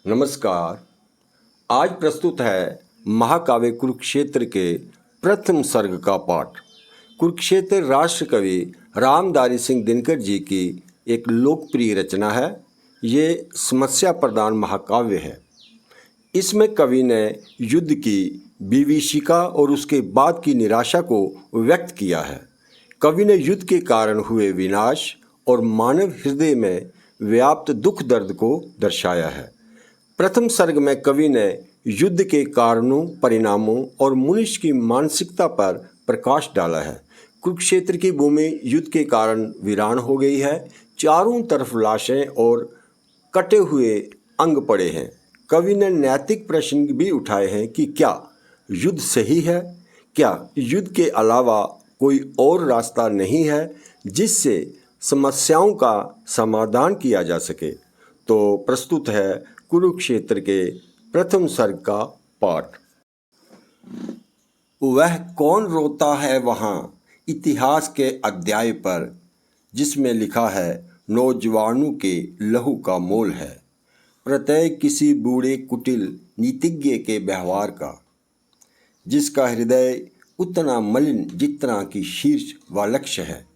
नमस्कार। आज प्रस्तुत है महाकाव्य कुरुक्षेत्र के प्रथम सर्ग का पाठ। कुरुक्षेत्र राष्ट्र कवि रामधारी सिंह दिनकर जी की एक लोकप्रिय रचना है। ये समस्या प्रधान महाकाव्य है। इसमें कवि ने युद्ध की विभीषिका और उसके बाद की निराशा को व्यक्त किया है। कवि ने युद्ध के कारण हुए विनाश और मानव हृदय में व्याप्त दुख दर्द को दर्शाया है। प्रथम सर्ग में कवि ने युद्ध के कारणों, परिणामों और मनुष्य की मानसिकता पर प्रकाश डाला है। कुरुक्षेत्र की भूमि युद्ध के कारण वीरान हो गई है। चारों तरफ लाशें और कटे हुए अंग पड़े हैं। कवि ने नैतिक प्रश्न भी उठाए हैं कि क्या युद्ध सही है? क्या युद्ध के अलावा कोई और रास्ता नहीं है जिससे समस्याओं का समाधान किया जा सके? तो प्रस्तुत है कुरुक्षेत्र के प्रथम सर्ग का पाठ। वह कौन रोता है वहाँ इतिहास के अध्याय पर, जिसमें लिखा है नौजवानों के लहू का मोल है, प्रत्यय किसी बूढ़े कुटिल नीतिज्ञ के व्यवहार का, जिसका हृदय उतना मलिन जितना कि शीर्ष व लक्ष्य है,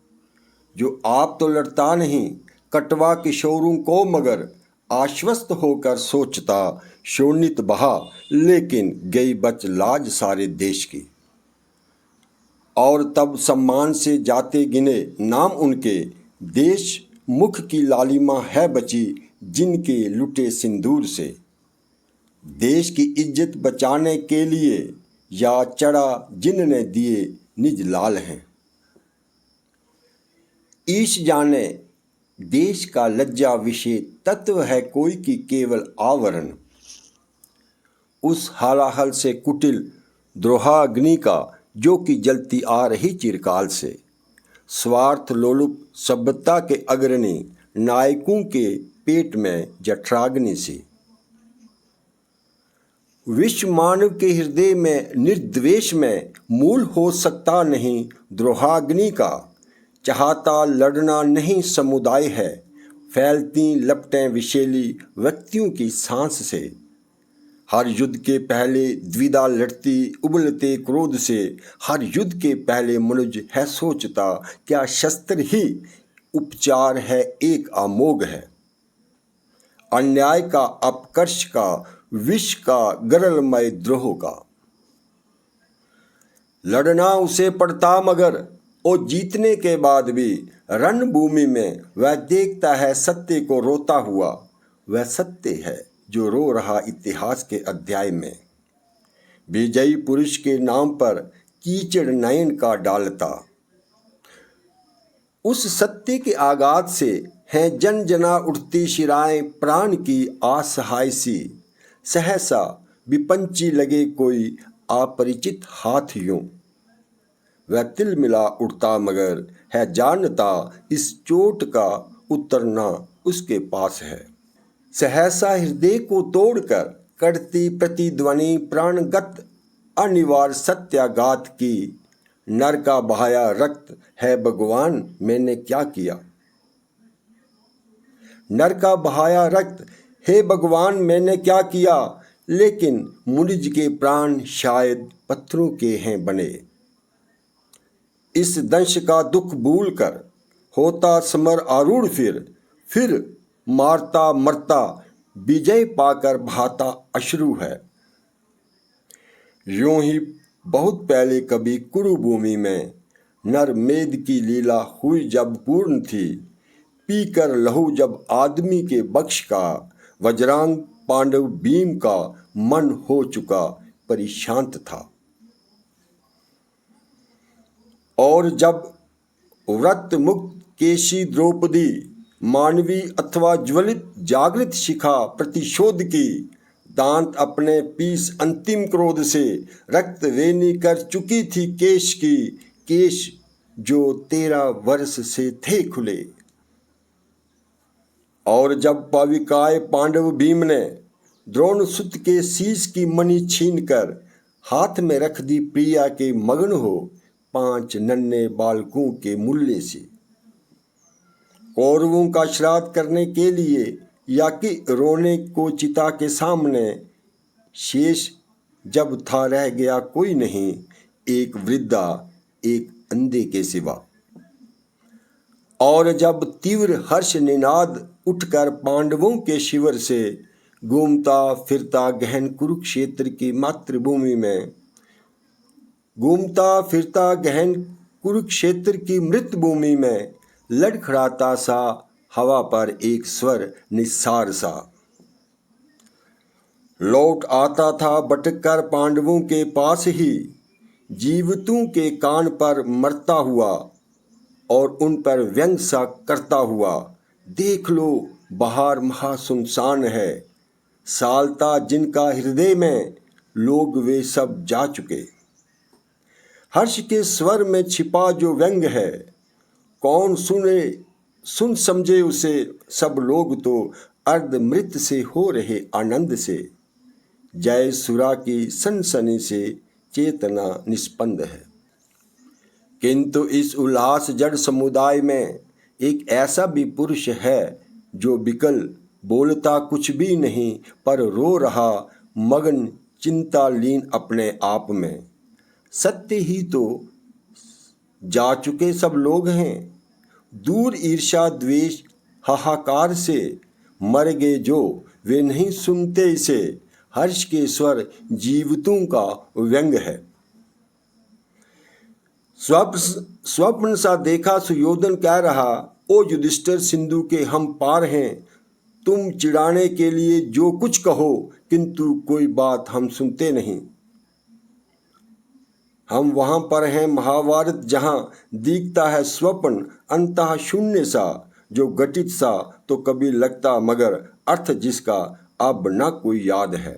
जो आप तो लड़ता नहीं कटवा किशोरों को, मगर आश्वस्त होकर सोचता शोणित बहा, लेकिन गई बच लाज सारे देश की। और तब सम्मान से जाते गिने नाम उनके, देश मुख की लालिमा है बची जिनके लुटे सिंदूर से। देश की इज्जत बचाने के लिए या चढ़ा जिनने दिए निज लाल हैं। ईश जाने देश का लज्जा विषय तत्व है कोई की केवल आवरण। उस हालाहल से कुटिल द्रोहाग्नि का जो कि जलती आ रही चिरकाल से। स्वार्थ लोलुप सभ्यता के अग्रणी नायकों के पेट में जठराग्नि सी। विश्व मानव के हृदय में निर्द्वेष में मूल हो सकता नहीं द्रोहाग्नि का। चाहता लड़ना नहीं समुदाय है, फैलती लपटें विषैली व्यक्तियों की सांस से। हर युद्ध के पहले द्विधा लड़ती उबलते क्रोध से। हर युद्ध के पहले मनुज है सोचता क्या शस्त्र ही उपचार है एक अमोघ है। अन्याय का, अपकर्ष का, विष का, गरलमय द्रोह का लड़ना उसे पड़ता, मगर और जीतने के बाद भी रणभूमि में वह देखता है सत्य को रोता हुआ। वह सत्य है जो रो रहा इतिहास के अध्याय में। विजयी पुरुष के नाम पर कीचड़ नयन का डालता। उस सत्य के आघात से हैं जन जना उठती शिराएं प्राण की असहाय सी। सहसा विपंची लगे कोई अपरिचित हाथ यूं। वह तिल मिला उठता मगर है जानता इस चोट का उतरना उसके पास है। सहसा हृदय को तोड़कर करती प्रतिध्वनि प्राणगत अनिवार्य सत्याघात की। नर का बहाया रक्त है भगवान मैंने क्या किया। नर का बहाया रक्त हे भगवान मैंने क्या किया, लेकिन मुनिज के प्राण शायद पत्थरों के हैं बने। इस दंश का दुख भूल कर होता समर आरूढ़ फिर मारता मरता विजय पाकर बहाता अश्रु है। यूं ही बहुत पहले कभी कुरुभूमि में नर मेद की लीला हुई जब पूर्ण थी। पीकर लहू जब आदमी के बख्श का, वज्रांग पांडव भीम का मन हो चुका परिशांत था। और जब व्रत मुक्त केशी द्रौपदी मानवी अथवा ज्वलित जागृत शिखा प्रतिशोध की, दांत अपने पीस अंतिम क्रोध से रक्त वेनी कर चुकी थी केश की। केश जो 13 वर्ष से थे खुले। और जब पाविकाय पांडव भीम ने द्रोण सुत के शीश की मणि छीन कर हाथ में रख दी प्रिया के मगन हो 5 नन्हे बालकों के मूल्य से। कौरवों का श्राद्ध करने के लिए या कि रोने को चिता के सामने। शेष जब था रह गया कोई नहीं, एक वृद्धा एक अंधे के सिवा। और जब तीव्र हर्ष निनाद उठकर पांडवों के शिविर से घूमता फिरता गहन कुरुक्षेत्र की मातृभूमि में, घूमता फिरता गहन कुरुक्षेत्र की मृत भूमि में लड़खड़ाता सा हवा पर एक स्वर निस्सार सा लौट आता था भटक कर पांडवों के पास ही, जीवितों के कान पर मरता हुआ और उन पर व्यंग सा करता हुआ। देख लो बाहर महा सुनसान है, सालता जिनका हृदय में, लोग वे सब जा चुके। हर्ष के स्वर में छिपा जो व्यंग है, कौन सुन समझे उसे। सब लोग तो अर्धमृत से हो रहे आनंद से, जय सुरा की सनसनी से चेतना निस्पंद है। किंतु इस उल्लास जड़ समुदाय में एक ऐसा भी पुरुष है जो विकल, बोलता कुछ भी नहीं पर रो रहा, मगन चिंता लीन अपने आप में। सत्य ही तो जा चुके सब लोग हैं, दूर ईर्ष्या द्वेष हाहाकार से। मर गए जो वे नहीं सुनते इसे, हर्ष के स्वर जीवितों का व्यंग है। स्वप्न सा देखा सुयोधन कह रहा, ओ युधिष्ठिर सिंधु के हम पार हैं, तुम चिढ़ाने के लिए जो कुछ कहो, किंतु कोई बात हम सुनते नहीं। हम वहां पर हैं महाभारत जहां दिखता है स्वप्न अंतः शून्य सा, जो घटित सा तो कभी लगता मगर अर्थ जिसका अब न कोई याद है।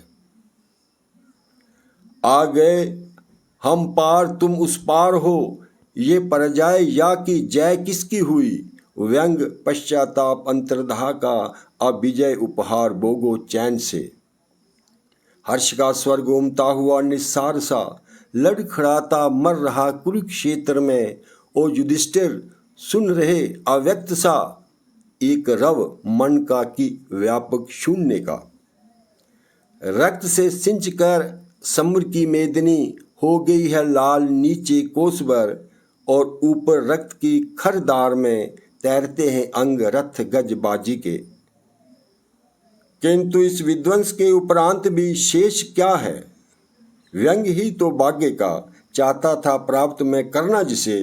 आ गए हम पार तुम उस पार हो, ये पराजय या कि जय किसकी हुई। व्यंग पश्चाताप अंतर्धाह का अब विजय उपहार भोगो चैन से। हर्ष का स्वर घूमता हुआ निस्सार सा लड़खड़ाता मर रहा कुरुक्षेत्र में। ओ युधिष्ठिर सुन रहे अव्यक्त सा, एक रव मन का कि व्यापक शून्य का। रक्त से सिंच कर समुद्र की मेदिनी हो गई है लाल नीचे कोस भर, और ऊपर रक्त की खरदार में तैरते हैं अंग रथ गज बाजी के। किंतु इस विध्वंस के उपरांत भी शेष क्या है। व्यंग ही तो भाग्य का चाहता था प्राप्त में करना, जिसे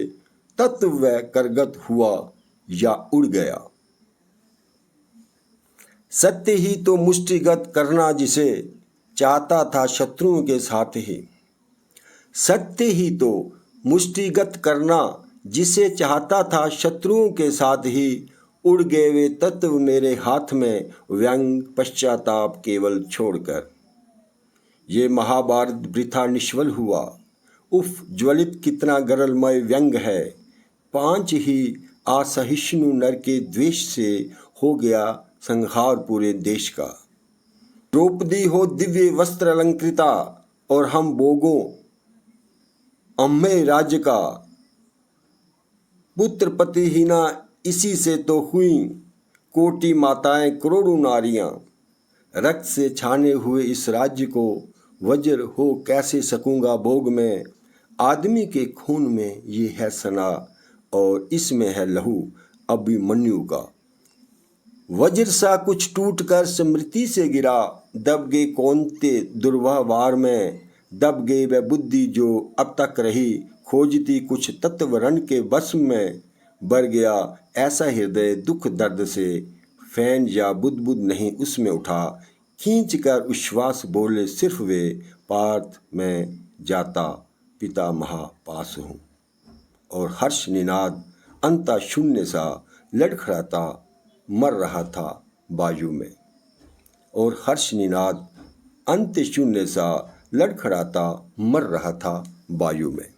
तत्व वह करगत हुआ या उड़ गया। सत्य ही तो मुष्टिगत करना, जिसे चाहता था शत्रुओं के साथ ही। सत्य ही तो मुष्टिगत करना, जिसे चाहता था शत्रुओं के साथ ही। उड़ गए वे तत्व मेरे हाथ में, व्यंग पश्चाताप केवल छोड़कर। ये महाभारत वृथा निष्फल हुआ। उफ ज्वलित कितना गरलमय व्यंग है। 5 ही असहिष्णु नर के द्वेष से हो गया संहार पूरे देश का। द्रौपदी हो दिव्य वस्त्र अलंकृता, और हम भोगों अम्हे राज्य का। पुत्र पतिहीना इसी से तो हुई, कोटि माताएं करोड़ों नारियां। रक्त से छाने हुए इस राज्य को वज्र हो कैसे सकूंगा भोग में। आदमी के खून में ये है सना, और इसमें है लहू अभिमन्यु का। वज्र सा कुछ टूट कर स्मृति से गिरा, दब गए कौनते दुर्व्यवहार में। दब गई वह बुद्धि जो अब तक रही, खोजती कुछ तत्व रण के वश में। भर गया ऐसा हृदय दुख दर्द से, फैन या बुदबुद नहीं उसमें उठा। खींच कर उच्छ्वास बोले सिर्फ वे, पार्थ में जाता पिता महापास हूँ। और हर्ष निनाद अंता शून्य सा लड़खड़ाता मर रहा था वायु में। और हर्ष निनाद अंत शून्य सा लड़खड़ाता मर रहा था वायु में।